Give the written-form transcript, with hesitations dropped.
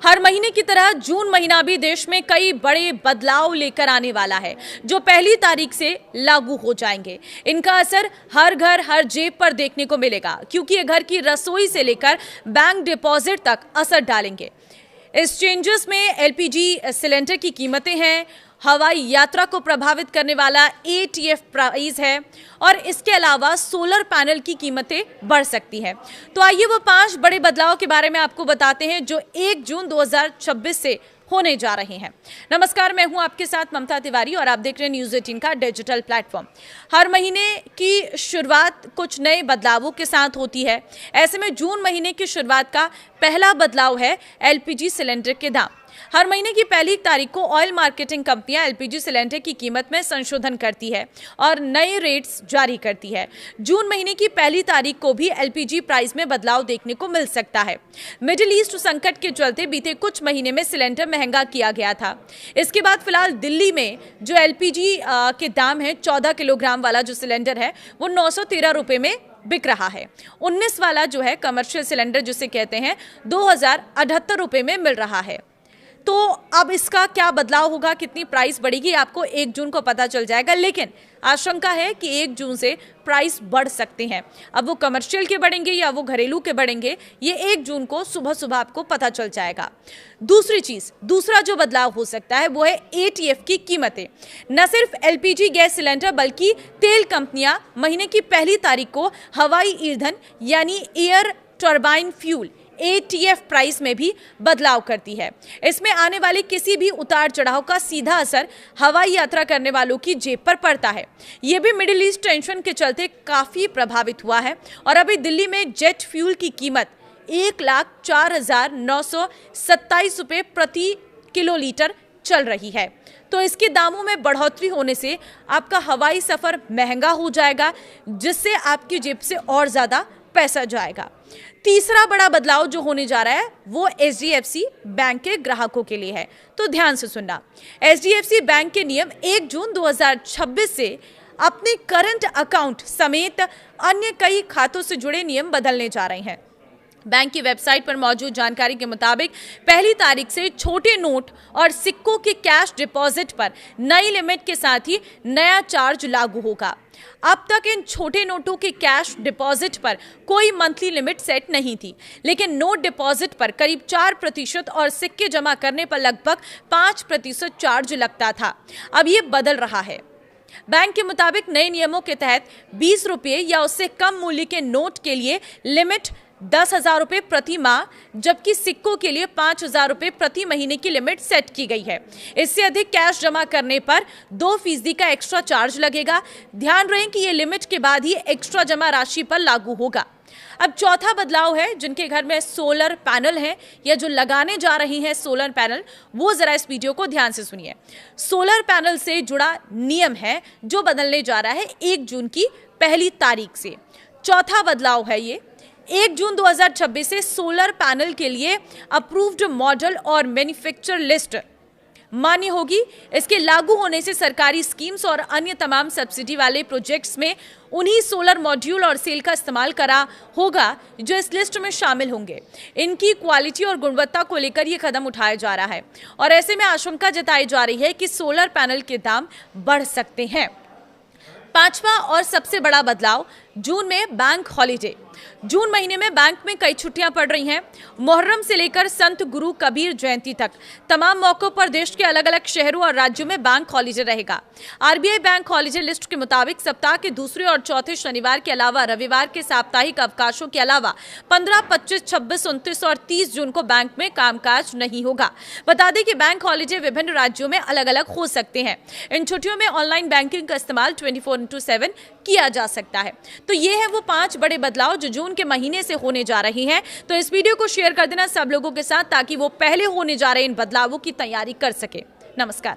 हर महीने की तरह जून महीना भी देश में कई बड़े बदलाव लेकर आने वाला है, जो पहली तारीख से लागू हो जाएंगे। इनका असर हर घर हर जेब पर देखने को मिलेगा, क्योंकि ये घर की रसोई से लेकर बैंक डिपॉजिट तक असर डालेंगे। इस चेंजेस में एलपीजी सिलेंडर की कीमतें हैं, हवाई यात्रा को प्रभावित करने वाला एटीएफ प्राइस है और इसके अलावा सोलर पैनल की कीमतें बढ़ सकती हैं। तो आइए वो 5 बड़े बदलाव के बारे में आपको बताते हैं जो 1 जून 2026 से होने जा रहे हैं। नमस्कार, मैं हूं आपके साथ ममता तिवारी और आप देख रहे हैं न्यूज़ 18 का डिजिटल प्लेटफॉर्म। हर महीने की शुरुआत कुछ नए बदलावों के साथ होती है। ऐसे में जून महीने की शुरुआत का पहला बदलाव है एलपीजी सिलेंडर के दाम। हर महीने की पहली तारीख को ऑयल मार्केटिंग कंपनियां एलपीजी सिलेंडर की कीमत में संशोधन करती है और नए रेट्स जारी करती है। जून महीने की पहली तारीख को भी एलपीजी प्राइस में बदलाव देखने को मिल सकता है। मिडिल ईस्ट संकट के चलते बीते कुछ महीने में सिलेंडर महंगा किया गया था। इसके बाद फिलहाल दिल्ली में जो एलपीजी के दाम है, 14 किलोग्राम वाला जो सिलेंडर है वो 913 रुपए में बिक रहा है। 19 वाला जो है कमर्शियल सिलेंडर जिसे कहते हैं 2078 रुपए में मिल रहा है। तो अब इसका क्या बदलाव होगा, कितनी प्राइस बढ़ेगी, आपको 1 जून को पता चल जाएगा। लेकिन आशंका है कि 1 जून से प्राइस बढ़ सकते हैं। अब वो कमर्शियल के बढ़ेंगे या वो घरेलू के बढ़ेंगे, ये 1 जून को सुबह सुबह आपको पता चल जाएगा। दूसरा जो बदलाव हो सकता है वो है एटीएफ की कीमतें। न सिर्फ एलपीजी गैस सिलेंडर बल्कि तेल कंपनियां महीने की पहली तारीख को हवाई ईंधन यानी air turbine fuel ETF price में भी बदलाव करती है। इसमें आने वाले किसी भी उतार चढ़ाव का सीधा असर हवाई यात्रा करने वालों की जेब पर पड़ता है। यह भी मिडिल ईस्ट टेंशन के चलते काफी प्रभावित हुआ है और अभी दिल्ली में जेट फ्यूल की कीमत 1,04,927 रुपए प्रति किलोलीटर चल रही है। तो इसके दामों में बढ़ोतरी होने से आपका हवाई सफर महंगा हो जाएगा, जिससे आपकी जेब से और ज्यादा पैसा जाएगा। तीसरा बड़ा बदलाव जो होने जा रहा है वो एचडीएफसी बैंक के ग्राहकों के लिए है। तो ध्यान से सुनना, एचडीएफसी बैंक के नियम 1 जून 2026 से अपने करंट अकाउंट समेत अन्य कई खातों से जुड़े नियम बदलने जा रहे हैं। बैंक की वेबसाइट पर मौजूद जानकारी के मुताबिक पहली तारीख से छोटे नोट और सिक्कों के कैश डिपॉजिट पर नई लिमिट के साथ ही नया चार्ज लागू होगा। अब तक इन छोटे नोटों के कैश डिपॉजिट पर कोई मंथली लिमिट सेट नहीं थी, लेकिन नोट डिपॉजिट पर करीब 4% और सिक्के जमा करने पर लगभग 5% चार्ज लगता था। अब ये बदल रहा है। बैंक के मुताबिक नए नियमों के तहत 20 रुपये या उससे कम मूल्य के नोट के लिए लिमिट 10,000 रुपये प्रति माह, जबकि सिक्कों के लिए 5,000 रुपये प्रति महीने की लिमिट सेट की गई है। इससे अधिक कैश जमा करने पर 2% का एक्स्ट्रा चार्ज लगेगा। ध्यान रहे कि ये लिमिट के बाद ही एक्स्ट्रा जमा राशि पर लागू होगा। अब चौथा बदलाव है, जिनके घर में सोलर पैनल है या जो लगाने जा रही हैं सोलर पैनल, वो जरा इस वीडियो को ध्यान से सुनिए। सोलर पैनल से जुड़ा नियम है जो बदलने जा रहा है 1 जून की पहली तारीख से। चौथा बदलाव है ये 1 जून 2026 से सोलर पैनल के लिए अप्रूव्ड मॉडल और मैन्युफैक्चर लिस्ट मान्य होगी। इसके लागू होने से सरकारी स्कीम्स और अन्य तमाम सब्सिडी वाले प्रोजेक्ट्स में उन्हीं सोलर मॉड्यूल और सेल का इस्तेमाल करा होगा जो इस लिस्ट में शामिल होंगे। इनकी क्वालिटी और गुणवत्ता को लेकर यह कदम उठाया जा रहा है और ऐसे में आशंका जताई जा रही है कि सोलर पैनल के दाम बढ़ सकते हैं। पांचवा और सबसे बड़ा बदलाव, जून में बैंक हॉलीडे। जून महीने में बैंक में कई छुट्टियां पड़ रही हैं। मुहर्रम से लेकर संत गुरु कबीर जयंती तक तमाम मौकों पर देश के अलग अलग शहरों और राज्यों में बैंक हॉलीडे रहेगा। आरबीआई बैंक हॉलीडे लिस्ट के मुताबिक सप्ताह के दूसरे और चौथे शनिवार के अलावा रविवार के साप्ताहिक अवकाशों के अलावा 15, 25, 26, 29 और 30 जून को बैंक में कामकाज नहीं होगा। बता दें कि बैंक हॉलीडे विभिन्न राज्यों में अलग अलग हो सकते हैं। इन छुट्टियों में ऑनलाइन बैंकिंग का इस्तेमाल 24/7 किया जा सकता है। तो ये है वो 5 बड़े बदलाव जो जून के महीने से होने जा रही हैं। तो इस वीडियो को शेयर कर देना सब लोगों के साथ, ताकि वो पहले होने जा रहे इन बदलावों की तैयारी कर सके। नमस्कार।